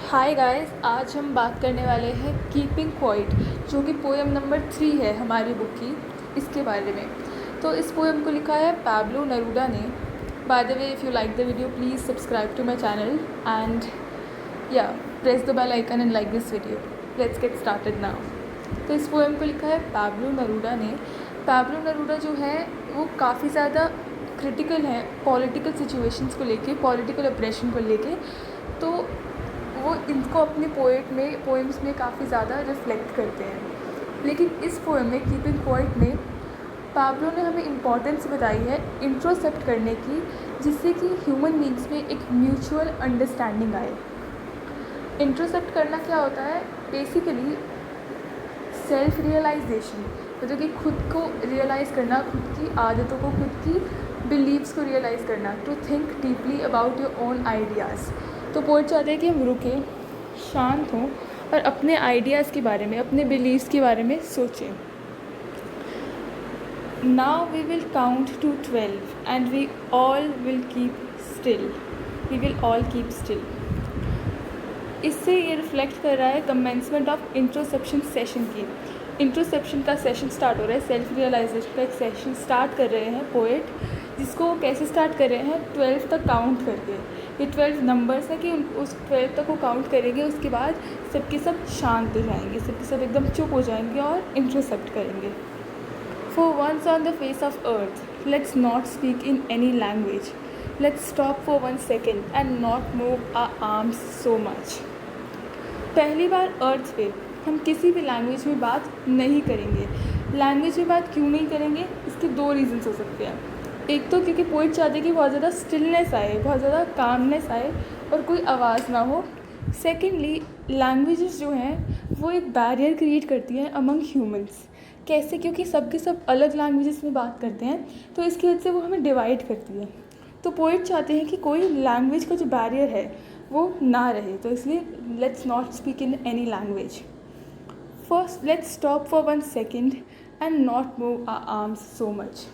Hi guys, आज हम बात करने वाले हैं कीपिंग क्वाइट, जो कि पोएम नंबर 3 है हमारी बुक की, इसके बारे में। तो इस पोएम को लिखा है पाब्लो नेरूडा ने। By the way, if you like the video please subscribe to my channel and या press the bell icon and like this video. Let's get started now. तो इस पोएम को लिखा है पाब्लो नेरूडा ने। Pablo नेरूडा जो है वो काफ़ी ज़्यादा क्रिटिकल है पॉलिटिकल सिचुएशंस को लेके, पॉलिटिकल ऑपरेशन को लेके। तो वो इनको अपने पोएम्स में काफ़ी ज़्यादा रिफ्लेक्ट करते हैं। लेकिन इस पोएम में कीपिंग क्वाइट में पाब्लो ने हमें इम्पॉर्टेंस बताई है इंट्रोसेप्ट करने की, जिससे कि ह्यूमन बींग्स में एक म्यूचुअल अंडरस्टैंडिंग आए। इंट्रोसेप्ट करना क्या होता है? बेसिकली सेल्फ रियलाइजेशन, मतलब कि खुद को रियलाइज़ करना, खुद की आदतों को, खुद की बिलीव्स को रियलाइज़ करना, to think deeply about your own ideas. तो पोएट चाहते हैं कि हम रुकें, शांत हों और अपने आइडियाज़ के बारे में, अपने बिलीव्स के बारे में सोचें। Now we will count to 12 and we all will keep still. We will all keep still. इससे ये रिफ्लेक्ट कर रहा है कमेंसमेंट ऑफ इंट्रोसेप्शन सेशन की। इंट्रोसेप्शन का सेशन स्टार्ट हो रहा है, सेल्फ रियलाइजेशन का एक सेशन स्टार्ट कर रहे हैं पोएट, जिसको वो कैसे स्टार्ट कर रहे हैं? 12 तक काउंट करके। ये 12 नंबर्स हैं कि उस 12 तक वो काउंट करेंगे, उसके बाद सबके सब शांत हो जाएंगे, सबके सब एकदम चुप हो जाएंगे और इंट्रोसेप्ट करेंगे। For once on the face of earth let's not speak in any language. Let's stop for 1 second and not move our arms so much. पहली बार अर्थ पे हम किसी भी लैंग्वेज में बात नहीं करेंगे। लैंग्वेज में बात क्यों नहीं करेंगे? इसके 2 रीज़न्स हो सकते हैं। एक तो क्योंकि पोइट चाहते हैं कि बहुत ज़्यादा स्टिलनेस आए, बहुत ज़्यादा कामनेस आए और कोई आवाज़ ना हो। सेकेंडली, लैंग्वेजेस जो हैं वो एक बैरियर क्रिएट करती हैं अमंग ह्यूमंस। कैसे? क्योंकि सबके सब अलग लैंग्वेजेस में बात करते हैं, तो इसकी वजह से वो हमें डिवाइड करती है। तो पोइट चाहते हैं कि कोई लैंग्वेज का जो बैरियर है वो ना रहे, तो इसलिए let's not speak in any language. First, let's stop for 1 second and not move our arms so much.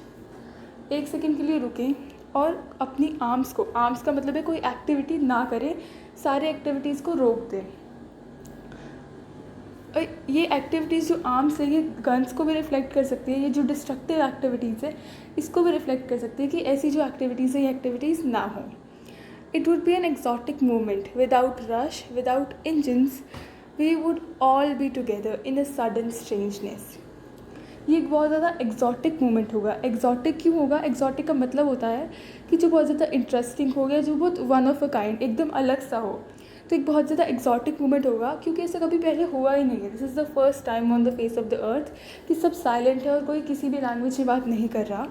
1 second के लिए रुकें और अपनी आर्म्स का मतलब है कोई एक्टिविटी ना करें, सारे एक्टिविटीज़ को रोक दें। और ये एक्टिविटीज़ जो आर्म्स है, ये गन्स को भी रिफ्लेक्ट कर सकती है। ये जो डिस्ट्रक्टिव एक्टिविटीज़ है, इसको भी रिफ्लेक्ट कर सकती है कि ऐसी जो एक्टिविटीज़ है, ये एक्टिविटीज़ ना हों। It would be an exotic moment. Without rush, without engines, we would all be together in a sudden strangeness. ये एक बहुत ज़्यादा एक्जॉटिक मोमेंट होगा। एक्जॉटिक क्यों होगा? एक्जॉटिक का मतलब होता है कि जो बहुत ज़्यादा इंटरेस्टिंग हो गया, जो बहुत वन ऑफ अ काइंड, एकदम अलग सा हो। तो एक बहुत ज़्यादा एक्जॉटिक मोमेंट होगा, क्योंकि ऐसा कभी पहले हुआ ही नहीं है। This is the first time on the face of the earth कि सब साइलेंट है और कोई किसी भी लैंग्वेज में बात नहीं कर रहा।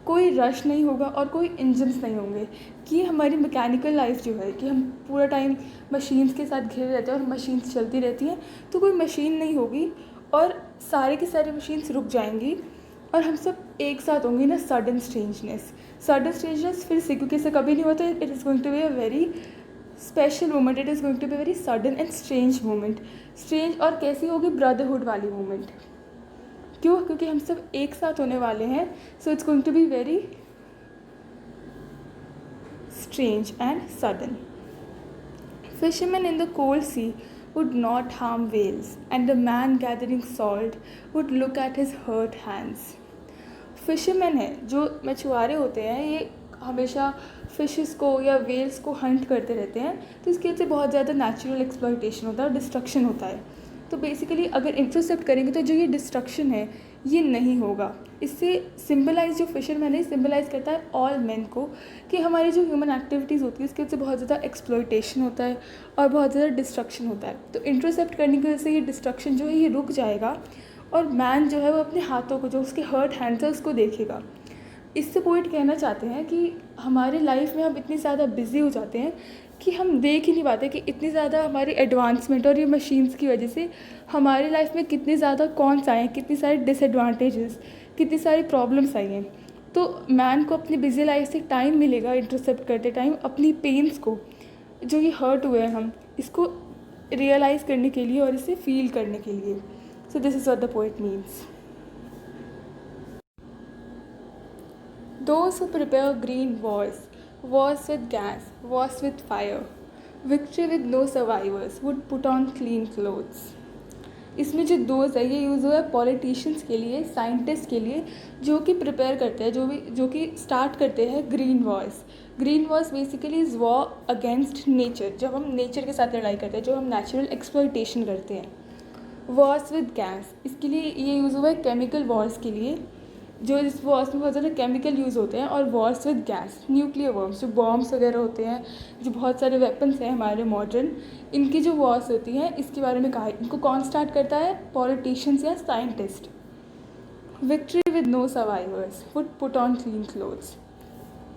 कोई रश नहीं होगा और कोई इंजन्स नहीं होंगे। कि हमारी मैकेनिकल लाइफ जो है, कि हम पूरा टाइम मशीन्स के साथ घिरे रहते हैं और मशीन्स चलती रहती हैं, तो कोई मशीन नहीं होगी और सारे की सारी मशीन्स रुक जाएंगी और हम सब एक साथ होंगे ना। सडन स्ट्रेंजनेस फिर से, क्योंकि ऐसा कभी नहीं होता। It is going to be a very special moment. It is going to be very sudden and strange moment. Strange और कैसी होगी? ब्रदरहुड वाली मोमेंट। क्यों? क्योंकि हम सब एक साथ होने वाले हैं। So it's going to be very strange and sudden. Fishermen in the cold sea would not harm whales, and a man gathering salt would look at his hurt hands. Fisherman है, जो मछुआरे होते हैं, ये हमेशा फिशेस को या Wales को हंट करते रहते हैं। तो इसकी वजह से बहुत ज़्यादा नेचुरल एक्सप्लॉयटेशन होता है और डिस्ट्रक्शन होता है। तो बेसिकली अगर इंटरसेप्ट करेंगे तो जो ये डिस्ट्रक्शन है ये नहीं होगा। इससे सिंबलाइज, जो फिशरमैन है, सिंबलाइज करता है ऑल मैन को, कि हमारी जो ह्यूमन एक्टिविटीज़ होती है उसकी वजह से बहुत ज़्यादा एक्सप्लॉयटेशन होता है और बहुत ज़्यादा डिस्ट्रक्शन होता है। तो इंटरसेप्ट करने की वजह से ये डिस्ट्रक्शन जो है ये रुक जाएगा और मैन जो है वो अपने हाथों को, जो उसके हर्ट हैंड्स है, उसको देखेगा। इससे पोइट कहना चाहते हैं कि हमारे लाइफ में हम इतनी ज़्यादा बिजी हो जाते हैं कि हम देख ही नहीं पाते कि इतनी ज़्यादा हमारी एडवांसमेंट और ये मशीन्स की वजह से हमारी लाइफ में कितने ज़्यादा कॉन्स आए हैं, कितनी सारी डिसएडवांटेजेस, कितनी सारी प्रॉब्लम्स आई हैं। तो मैन को अपनी बिजी लाइफ से टाइम मिलेगा इंटरसेप्ट करते टाइम अपनी पेन्स को, जो ये हर्ट हुए हैं हम, इसको रियलाइज़ करने के लिए और इसे फील करने के लिए। So this is what the poet means. Those who prepare green wars with gas, wars with fire. Victory with no survivors would put on clean clothes. इसमें जो दोज है ये यूज़ हुआ है पॉलिटिशियंस के लिए, साइंटिस्ट के लिए, जो कि प्रिपेयर करते हैं, जो कि स्टार्ट करते हैं green Wars. Green Wars basically is war against nature, जब हम नेचर के साथ लड़ाई करते हैं, जो हम नेचुरल एक्सप्लॉइटेशन करते हैं। वॉर्स विद गैस, इसके लिए ये यूज़ हुआ है केमिकल वॉर्स के लिए, जो इस वॉर्स में बहुत ज़्यादा केमिकल यूज़ होते हैं। और Wars with gas, nuclear Wars, जो बॉम्ब्स वगैरह होते हैं, जो बहुत सारे वेपन्स हैं हमारे मॉडर्न, इनकी जो वॉर्स होती हैं, इसके बारे में कहा है। इनको कौन स्टार्ट करता है? पॉलिटिशियंस या scientist. Victory with no survivors would put on clean clothes.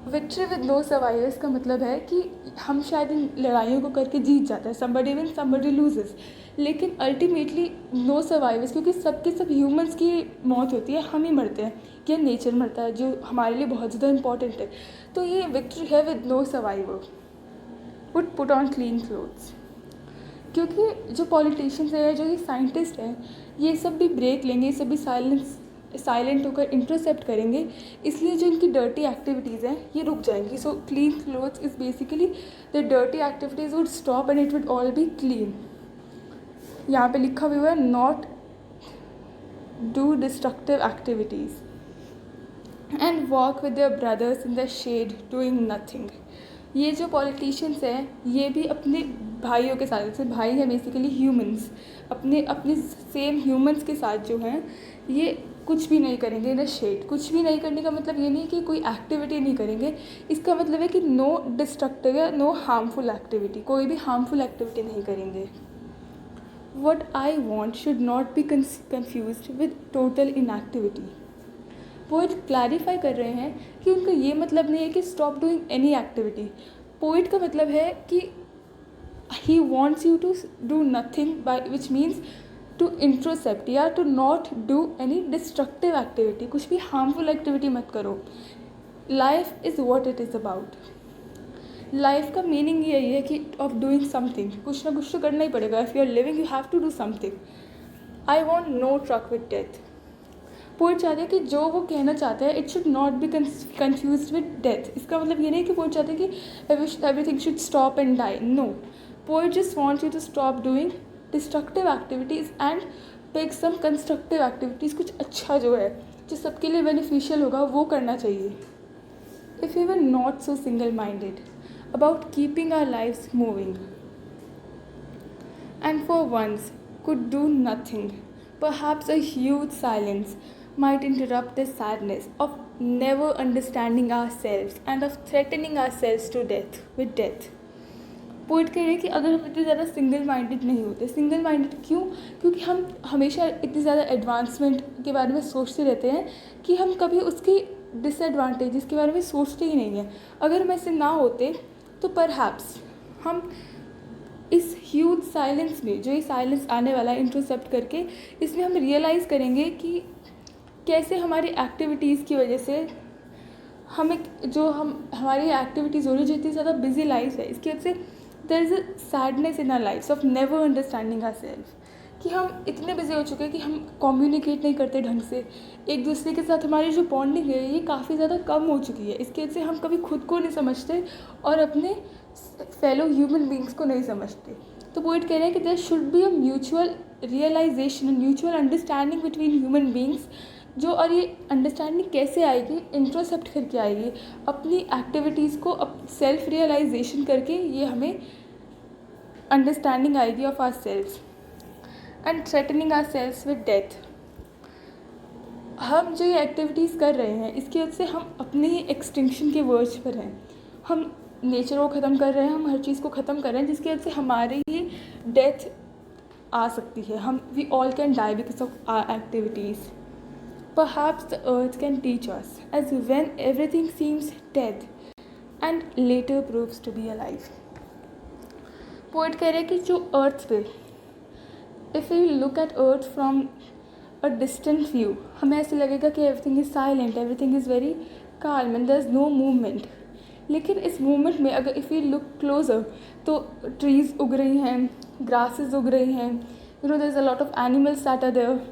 Victory with no survivors का मतलब है कि हम शायद इन लड़ाइयों को करके जीत जाते हैं, समबडी विन समबडी लूजेस, लेकिन अल्टीमेटली नो सर्वाइवर्स, क्योंकि सबके सब ह्यूमंस की मौत होती है, हम ही मरते हैं या नेचर मरता है, जो हमारे लिए बहुत ज़्यादा इंपॉर्टेंट है। तो ये विक्ट्री है with no survivor would put on clean clothes. क्योंकि जो पॉलिटिशियंस हैं, जो ये साइंटिस्ट हैं, ये सब भी ब्रेक लेंगे, ये सब भी साइलेंट होकर इंटरसेप्ट करेंगे, इसलिए जो इनकी डर्टी एक्टिविटीज़ हैं ये रुक जाएंगी। So clean clothes is basically the dirty activities would stop and it would all be clean. यहाँ पे लिखा हुआ है not do destructive activities and walk with their brothers in the shade doing nothing. ये जो पॉलिटिशियंस हैं ये भी अपने भाइयों के साथ, जैसे भाई हैं बेसिकली ह्यूमंस, अपने सेम ह्यूमंस के साथ जो हैं ये कुछ भी नहीं करेंगे इन द शेड। कुछ भी नहीं करने का मतलब ये नहीं कि कोई एक्टिविटी नहीं करेंगे, इसका मतलब है कि नो डिस्ट्रक्टिव या नो हार्मफुल एक्टिविटी, कोई भी हार्मफुल एक्टिविटी नहीं करेंगे। What I want should not be confused with total inactivity. Poet clarify कर रहे हैं कि उनका ये मतलब नहीं है कि stop doing any activity. Poet का मतलब है कि he wants you to do nothing, by which means to introspect या to not do any destructive activity. कुछ भी हार्मफुल एक्टिविटी मत करो। Life is what it is about. Life का मीनिंग यही है कि ऑफ डूइंग समथिंग, कुछ ना कुछ तो करना ही पड़ेगा। If you are living you have to do something. I want no truck with death. Poet चाहते हैं कि जो वो कहना चाहते हैं it should not be confuse with death. इसका मतलब ये नहीं कि पोइट चाहते हैं कि everything should stop and die. No, poet just wants you to stop doing destructive activities and pick some constructive activities. कुछ अच्छा जो है, जो सबके लिए बेनिफिशियल होगा, वो करना चाहिए। If you were not so single minded about keeping our lives moving and for once could do nothing, perhaps a huge silence might interrupt the sadness of never understanding ourselves and of threatening ourselves to death with death. Poet कह रहे हैं कि अगर हम इतने ज़्यादा single minded नहीं होते। सिंगल माइंडेड क्यों? क्योंकि हम हमेशा इतनी ज़्यादा एडवांसमेंट के बारे में सोचते रहते हैं कि हम कभी उसकी डिसएडवांटेजेस के बारे में सोचते ही नहीं हैं। अगर हम ऐसे ना होते तो परहैप्स हम इस ह्यूज साइलेंस में, जो ये साइलेंस आने वाला है इंटरसेप्ट करके, इसमें हम रियलाइज़ करेंगे कि कैसे हमारी एक्टिविटीज़ की वजह से हमारी एक्टिविटीज़ हो रही है, जो इतनी ज़्यादा बिजी लाइफ है, इसकी वजह से there is a sadness in our life of never understanding ourself. कि हम इतने बिजी हो चुके हैं कि हम कम्युनिकेट नहीं करते ढंग से, एक दूसरे के साथ हमारी जो बॉन्डिंग है ये काफ़ी ज़्यादा कम हो चुकी है। इसकी वजह से हम कभी खुद को नहीं समझते और अपने फेलो ह्यूमन बींग्स को नहीं समझते। तो पोइट कह रहे हैं कि there should be a mutual realisation, mutual understanding between human beings. जो, और ये अंडरस्टैंडिंग कैसे आएगी? इंट्रोसेप्ट करके आएगी, अपनी एक्टिविटीज़ को सेल्फ रियलाइजेशन करके ये हमें अंडरस्टैंडिंग आएगी of our self and threatening our self with death. हम जो ये एक्टिविटीज़ कर रहे हैं इसकी वजह से हम अपने ही एक्सटिंक्शन के वर्ज पर हैं। हम नेचर को ख़त्म कर रहे हैं, हम हर चीज़ को ख़त्म कर रहे हैं, जिसकी वजह से हमारी ही डेथ आ सकती है। We all can die because of our activities. Perhaps the earth can teach us, as when everything seems dead and later proves to be alive. Poet कह रहे हैं कि जो अर्थ पे, if you look at earth from a distant view, हमें ऐसे लगेगा कि everything is silent, everything is very calm and there is no movement. लेकिन इस मूवमेंट में अगर इफ़ यू लुक क्लोजर तो ट्रीज़ उग रही हैं, ग्रासेस उग रही हैं, there is a lot of animals that are there.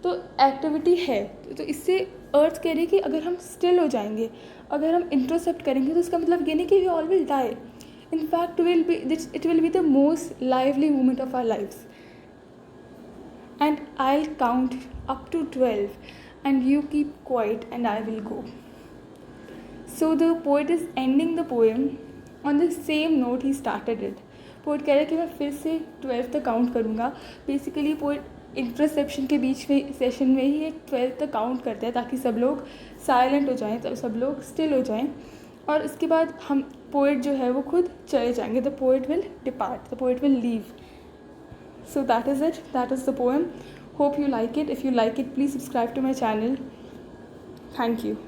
तो एक्टिविटी है। तो इससे अर्थ कह रही है कि अगर हम स्टिल हो जाएंगे, अगर हम इंट्रोसेप्ट करेंगे, तो इसका मतलब ये नहीं कि we all will die. In fact, it will be the most lively moment of our lives. And I'll count up to 12 and you keep quiet and I will go. So the poet is ending the poem on the same note he started it. Poet कह रहा है कि मैं फिर से 12 तक count करूँगा. Basically poet interception के बीच में सेशन में ही एक 12 तक काउंट करते हैं ताकि सब लोग साइलेंट हो जाएं, तो सब लोग स्टिल हो जाएं, और इसके बाद हम पोइट जो है वो खुद चले जाएंगे. The poet will depart, the poet will leave. So that is it. That is the poem. Hope you like it. If you like it, please subscribe to my channel. Thank you.